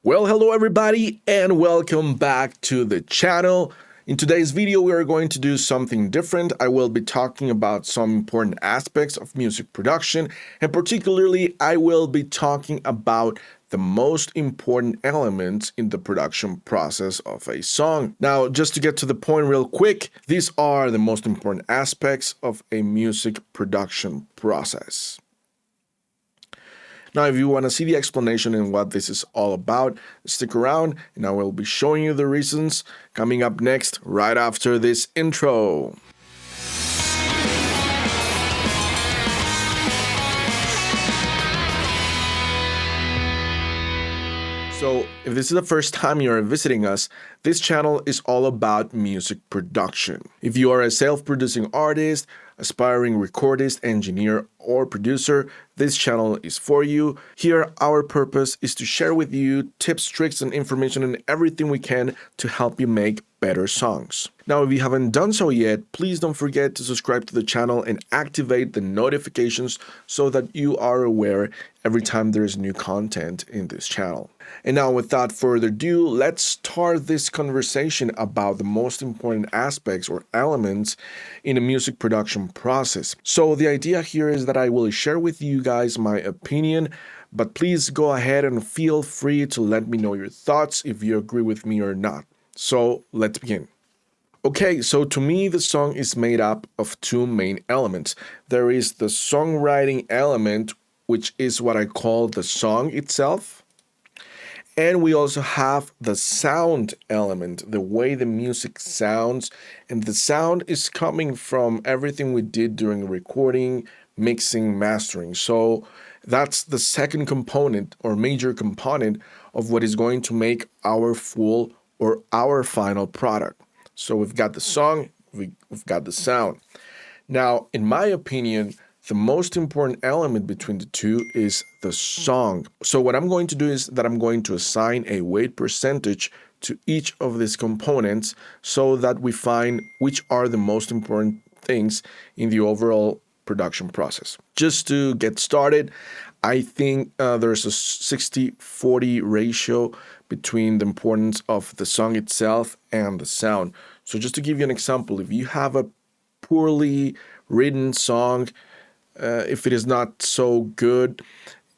Well, hello everybody and welcome back to the channel. In today's video, we are going to do something different. I will be talking about some important aspects of music production, and particularly I will be talking about the most important elements in the production process of a song. Now, just to get to the point real quick, these are the most important aspects of a music production process. Now, if you want to see the explanation and what this is all about, stick around and I will be showing you the reasons coming up next right after this intro. So, if this is the first time you're visiting us, this channel is all about music production. If you are a self-producing artist, aspiring recordist, engineer, or producer, this channel is for you. Here, our purpose is to share with you tips, tricks, and information and everything we can to help you make better songs. Now, if you haven't done so yet, please don't forget to subscribe to the channel and activate the notifications so that you are aware every time there's new content in this channel. And now, without further ado, let's start this conversation about the most important aspects or elements in a music production process. So the idea here is that I will share with you guys my opinion, but please go ahead and feel free to let me know your thoughts if you agree with me or not. So let's begin. Okay, so to me, the song is made up of two main elements. There is the songwriting element, which is what I call the song itself. And we also have the sound element, the way the music sounds. And the sound is coming from everything we did during recording, mixing, mastering. So that's the second component or major component of what is going to make our full or our final product. So we've got the song, we've got the sound. Now, in my opinion, the most important element between the two is the song. So what I'm going to do is that I'm going to assign a weight percentage to each of these components so that we find which are the most important things in the overall production process. Just to get started, I think there's a 60-40 ratio between the importance of the song itself and the sound. So just to give you an example, if you have a poorly written song, if it is not so good,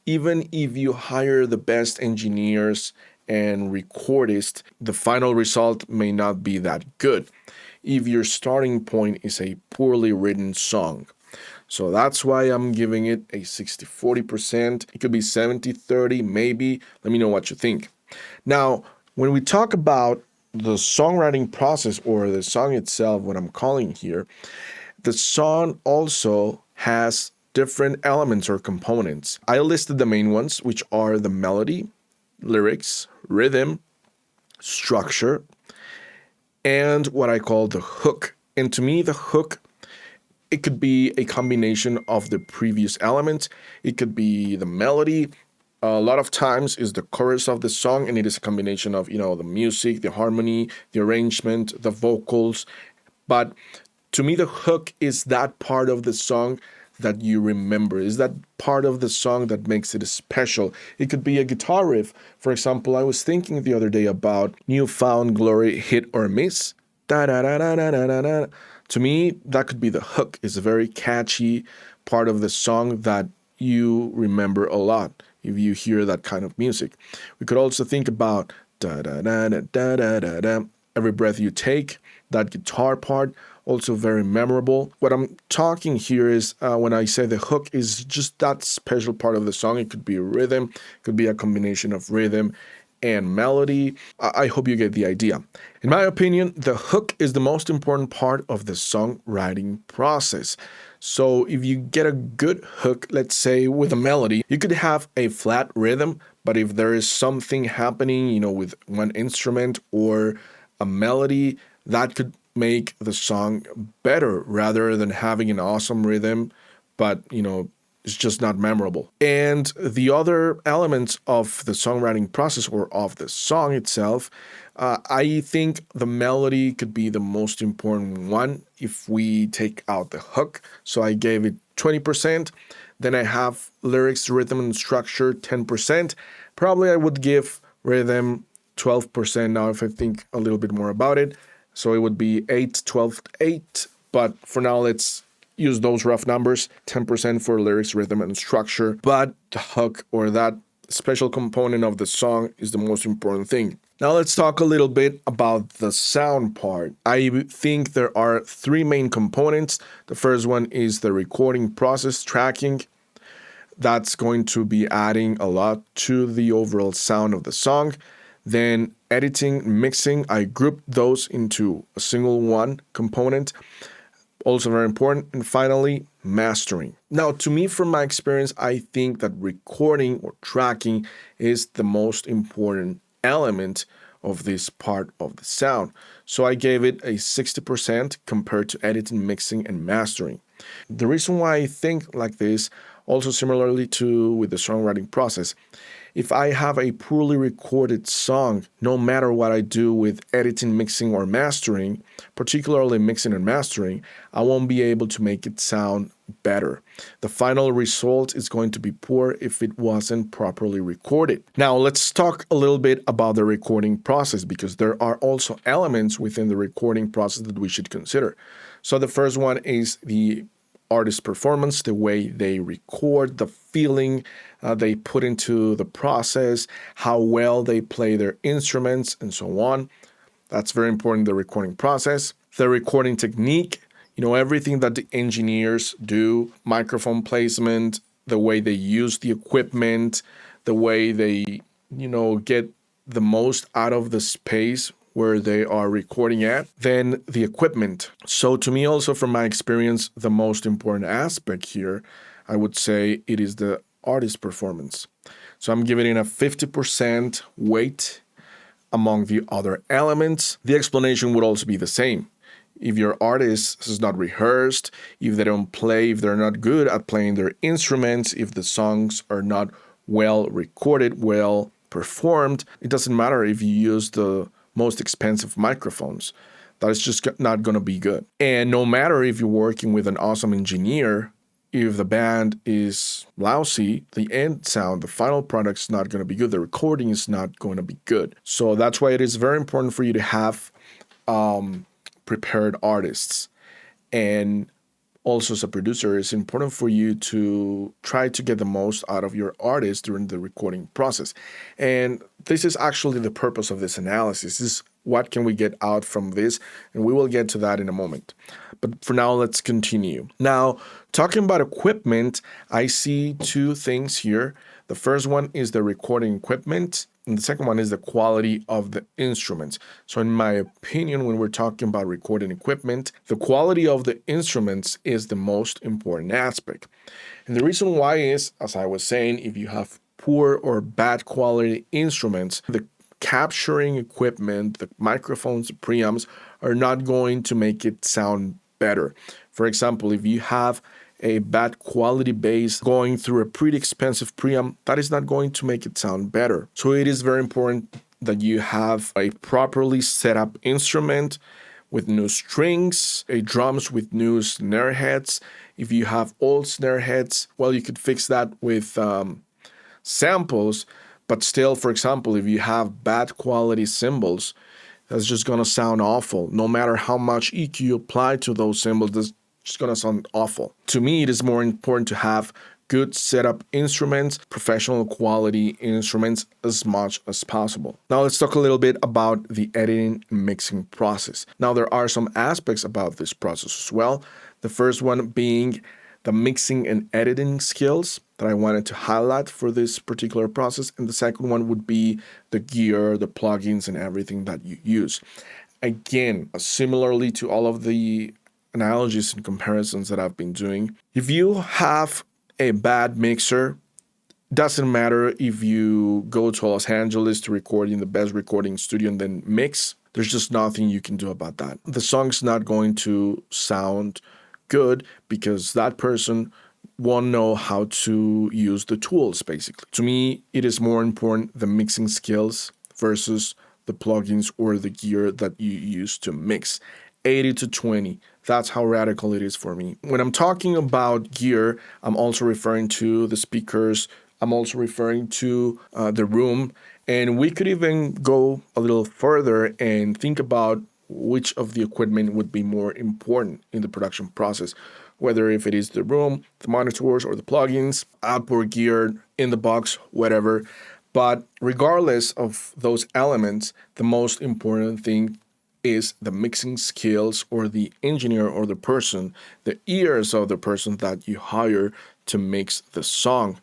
even if you hire the best engineers and recordists, the final result may not be that good if your starting point is a poorly written song. So that's why I'm giving it a 60-40%. It could be 70-30, maybe. Let me know what you think. Now, when we talk about the songwriting process or the song itself, what I'm calling here, the song also has different elements or components. I listed the main ones, which are the melody, lyrics, rhythm, structure, and what I call the hook. And to me, the hook, it could be a combination of the previous elements. It could be the melody. A lot of times is the chorus of the song, and it is a combination of, the music, the harmony, the arrangement, the vocals. But to me, the hook is that part of the song that you remember, is that part of the song that makes it special. It could be a guitar riff. For example, I was thinking the other day about New Found Glory, Hit or Miss. Da da da da da da da. To me, that could be the hook. It's a very catchy part of the song that you remember a lot if you hear that kind of music. We could also think about da da da da da da da da. Every breath you take, that guitar part, also very memorable. What I'm talking here is when I say the hook is just that special part of the song. It could be a rhythm, it could be a combination of rhythm and melody. I hope you get the idea. In my opinion, the hook is the most important part of the songwriting process. So if you get a good hook, let's say with a melody, you could have a flat rhythm, but if there is something happening, with one instrument or a melody, that could make the song better rather than having an awesome rhythm, but, it's just not memorable. And the other elements of the songwriting process or of the song itself, I think the melody could be the most important one if we take out the hook. So I gave it 20%. Then I have lyrics, rhythm, and structure 10%. Probably I would give rhythm 12%. Now, if I think a little bit more about it, so it would be 8, 12, 8. But for now, let's use those rough numbers, 10% for lyrics, rhythm, and structure. But the hook or that special component of the song is the most important thing. Now let's talk a little bit about the sound part. I think there are three main components. The first one is the recording process, tracking. That's going to be adding a lot to the overall sound of the song. Then editing, mixing, I grouped those into a single one component. Also very important. And finally, mastering. Now, to me, from my experience, I think that recording or tracking is the most important element of this part of the sound. So I gave it a 60% compared to editing, mixing, and mastering. The reason why I think like this, also similarly to with the songwriting process, if I have a poorly recorded song, no matter what I do with editing, mixing, or mastering, particularly mixing and mastering, I won't be able to make it sound better. The final result is going to be poor if it wasn't properly recorded. Now, let's talk a little bit about the recording process because there are also elements within the recording process that we should consider. So the first one is the artist performance, the way they record, the feeling they put into the process, how well they play their instruments, and so on. That's very important, the recording process. The recording technique, everything that the engineers do, microphone placement, the way they use the equipment, the way they, get the most out of the space where they are recording at, then the equipment. So to me also from my experience, the most important aspect here, I would say it is the artist performance. So I'm giving it a 50% weight among the other elements. The explanation would also be the same. If your artist is not rehearsed, if they don't play, if they're not good at playing their instruments, if the songs are not well recorded, well performed, it doesn't matter if you use the most expensive microphones. That is just not going to be good. And no matter if you're working with an awesome engineer, if the band is lousy, the end sound, the final product is not going to be good. The recording is not going to be good. So that's why it is very important for you to have prepared artists. And also as a producer, it's important for you to try to get the most out of your artist during the recording process. And this is actually the purpose of this analysis. This is what can we get out from this? And we will get to that in a moment. But for now, let's continue. Now, talking about equipment, I see two things here. The first one is the recording equipment, and the second one is the quality of the instruments. So in my opinion, when we're talking about recording equipment, the quality of the instruments is the most important aspect. And the reason why is, as I was saying, if you have poor or bad quality instruments, the capturing equipment, the microphones, the preamps are not going to make it sound better. For example, if you have a bad quality bass going through a pretty expensive preamp, that is not going to make it sound better. So it is very important that you have a properly set up instrument with new strings, a drums with new snare heads. If you have old snare heads, well, you could fix that with samples. But still, for example, if you have bad quality cymbals, that's just going to sound awful. No matter how much EQ you apply to those cymbals, that's just going to sound awful. To me, it is more important to have good setup instruments, professional quality instruments as much as possible. Now let's talk a little bit about the editing and mixing process. Now there are some aspects about this process as well. The first one being the mixing and editing skills that I wanted to highlight for this particular process. And the second one would be the gear, the plugins, and everything that you use. Again, similarly to all of the analogies and comparisons that I've been doing, if you have a bad mixer, doesn't matter if you go to Los Angeles to record in the best recording studio and then mix, there's just nothing you can do about that. The song's not going to sound good because that person won't know how to use the tools, basically. To me, it is more important the mixing skills versus the plugins or the gear that you use to mix. 80 to 20. That's how radical it is for me. When I'm talking about gear, I'm also referring to the speakers. I'm also referring to the room And we could even go a little further and think about which of the equipment would be more important in the production process, whether if it is the room, the monitors, or the plugins, outboard gear, in the box, whatever. But regardless of those elements, the most important thing is the mixing skills or the engineer or the person, the ears of the person that you hire to mix the song.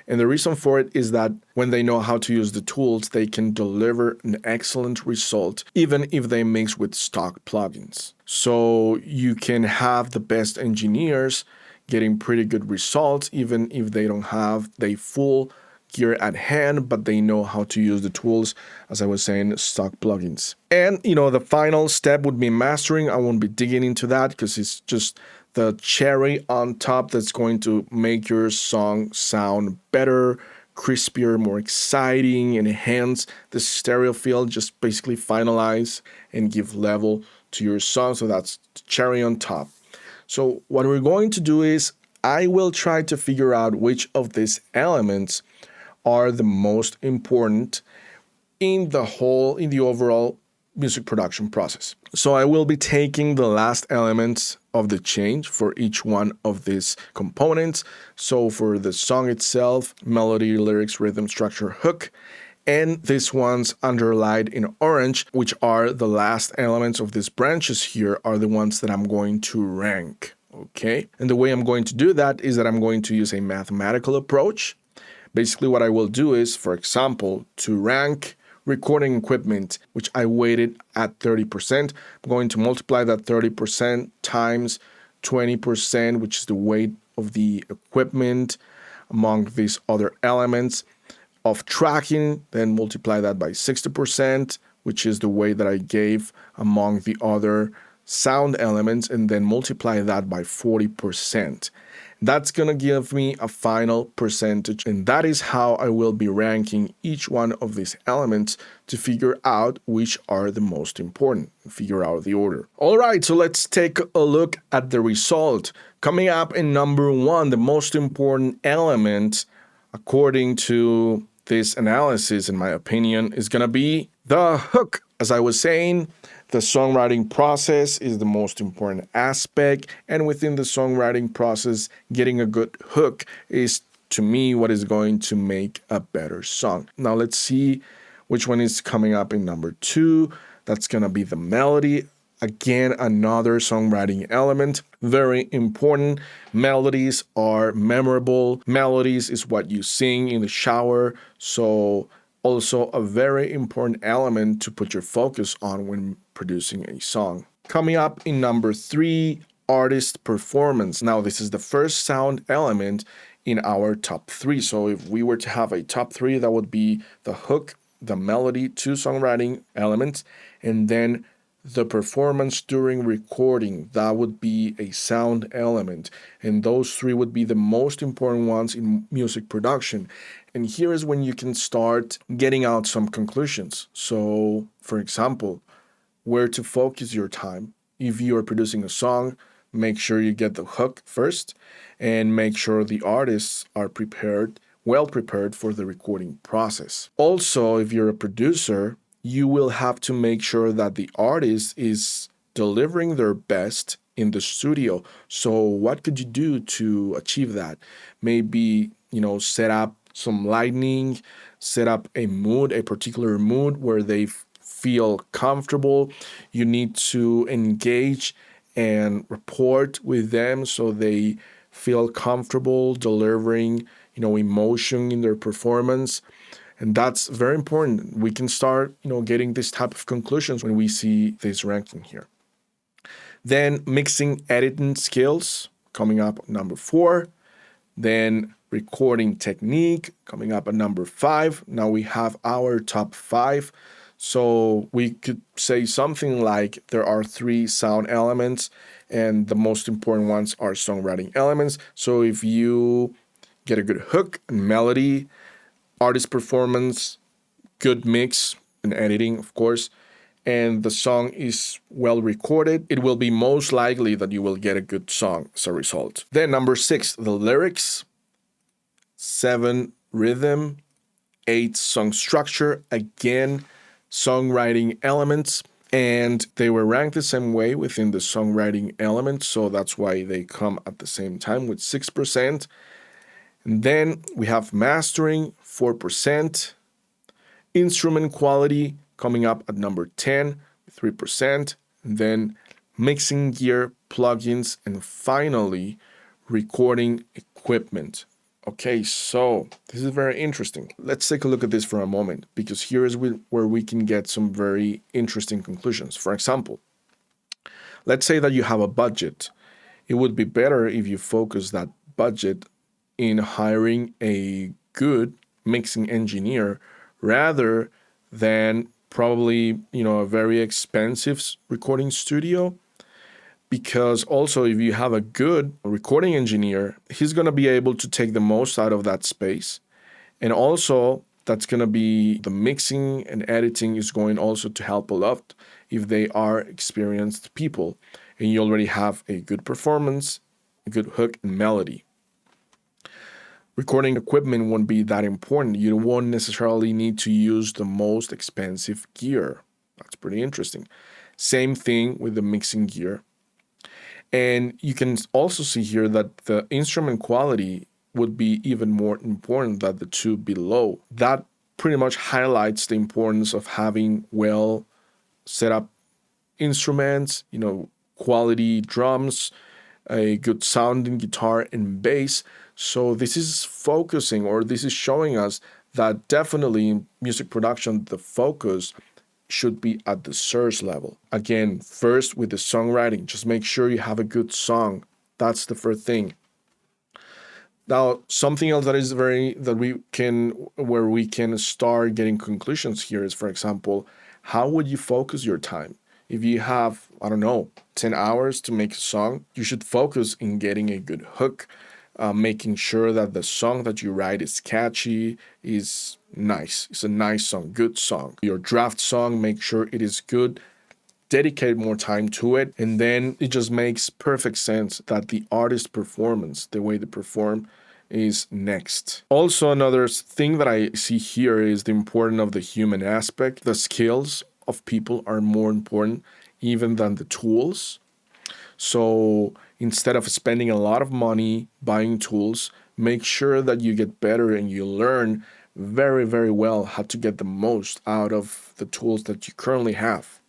And the reason for it is that when they know how to use the tools, they can deliver an excellent result, even if they mix with stock plugins. So you can have the best engineers getting pretty good results, even if they don't have the full gear at hand, but they know how to use the tools, as I was saying, stock plugins. And, the final step would be mastering. I won't be digging into that because it's just the cherry on top that's going to make your song sound better, crispier, more exciting, enhance the stereo feel, just basically finalize and give level to your song. So that's cherry on top. So what we're going to do is I will try to figure out which of these elements are the most important in the overall music production process. So I will be taking the last elements of the change for each one of these components. So for the song itself, melody, lyrics, rhythm, structure, hook, and these ones underlined in orange, which are the last elements of these branches here, are the ones that I'm going to rank. Okay. And the way I'm going to do that is that I'm going to use a mathematical approach. Basically, what I will do is, for example, to rank recording equipment, which I weighted at 30%, I'm going to multiply that 30% times 20%, which is the weight of the equipment among these other elements of tracking, then multiply that by 60%, which is the weight that I gave among the other sound elements, and then multiply that by 40%. That's going to give me a final percentage, and that is how I will be ranking each one of these elements to figure out which are the most important, figure out the order. All right, so let's take a look at the result. Coming up in number one, the most important element, according to this analysis, in my opinion, is going to be the hook. As I was saying, the songwriting process is the most important aspect, and within the songwriting process, getting a good hook is, to me, what is going to make a better song. Now let's see which one is coming up in number two. That's going to be the melody. Again, another songwriting element, very important. Melodies are memorable. Melodies is what you sing in the shower, so also a very important element to put your focus on when producing a song. Coming up in number three, artist performance. Now, this is the first sound element in our top three. So if we were to have a top three, that would be the hook, the melody, two songwriting elements, and then the performance during recording. That would be a sound element. And those three would be the most important ones in music production. And here is when you can start getting out some conclusions. So, for example, where to focus your time. If you are producing a song, make sure you get the hook first and make sure the artists are well prepared for the recording process. Also, if you're a producer, you will have to make sure that the artist is delivering their best in the studio. So what could you do to achieve that? Maybe, set up some lighting, set up a particular mood where they feel comfortable. You need to engage and report with them so they feel comfortable delivering, emotion in their performance. And that's very important. We can start, getting this type of conclusions when we see this ranking here. Then mixing editing skills coming up number four. Then recording technique coming up at number five. Now we have our top five. So we could say something like there are three sound elements and the most important ones are songwriting elements. So if you get a good hook and melody, artist performance, good mix and editing, of course, and the song is well recorded, it will be most likely that you will get a good song as a result. Then number six, the lyrics. 7, rhythm. 8 song structure, again, songwriting elements, and they were ranked the same way within the songwriting elements, so that's why they come at the same time with 6%. And then we have mastering, 4%, instrument quality coming up at number 10, 3%, and then mixing gear, plugins, and finally recording equipment. Okay, so this is very interesting. Let's take a look at this for a moment, because here is where we can get some very interesting conclusions. For example, let's say that you have a budget. It would be better if you focus that budget in hiring a good mixing engineer rather than probably, a very expensive recording studio, because also if you have a good recording engineer, he's going to be able to take the most out of that space. And also that's going to be the mixing and editing is going also to help a lot if they are experienced people and you already have a good performance, a good hook and melody. Recording equipment won't be that important. You won't necessarily need to use the most expensive gear. That's pretty interesting. Same thing with the mixing gear. And you can also see here that the instrument quality would be even more important than the two below. That pretty much highlights the importance of having well set up instruments, quality drums, a good sounding guitar and bass. So this is focusing, or this is showing us that definitely in music production, the focus should be at the source level. Again, first with the songwriting, just make sure you have a good song. That's the first thing. Now, something else that we can start getting conclusions here is, for example, how would you focus your time? If you have, 10 hours to make a song, you should focus in getting a good hook, making sure that the song that you write is catchy, is nice. It's a nice song, good song. Your draft song, make sure it is good. Dedicate more time to it. And then it just makes perfect sense that the artist performance, the way they perform, is next. Also, another thing that I see here is the importance of the human aspect. The skills of people are more important even than the tools. So instead of spending a lot of money buying tools, make sure that you get better and you learn very, very well how to get the most out of the tools that you currently have.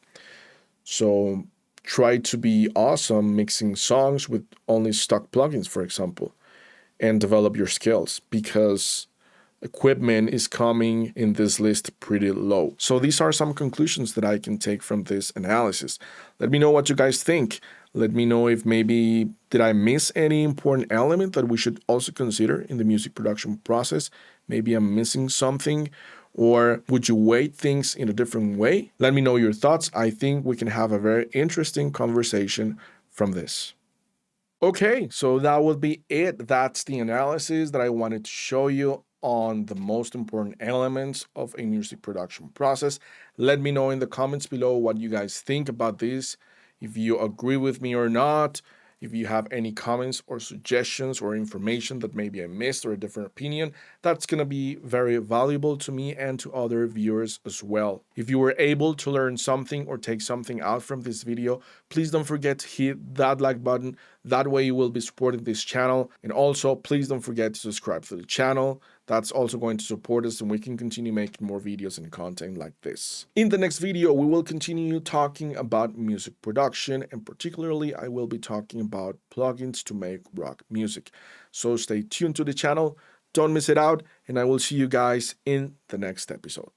So try to be awesome mixing songs with only stock plugins, for example, and develop your skills, because equipment is coming in this list pretty low. So these are some conclusions that I can take from this analysis. Let me know what you guys think. Let me know if maybe did I miss any important element that we should also consider in the music production process. Maybe I'm missing something, or would you weight things in a different way? Let me know your thoughts. I think we can have a very interesting conversation from this. Okay, so that would be it. That's the analysis that I wanted to show you on the most important elements of a music production process. Let me know in the comments below what you guys think about this, if you agree with me or not, if you have any comments or suggestions or information that maybe I missed or a different opinion. That's going to be very valuable to me and to other viewers as well. If you were able to learn something or take something out from this video, please don't forget to hit that like button. That way you will be supporting this channel. And also, please don't forget to subscribe to the channel. That's also going to support us and we can continue making more videos and content like this. In the next video, we will continue talking about music production, and particularly I will be talking about plugins to make rock music. So stay tuned to the channel, don't miss it out, and I will see you guys in the next episode.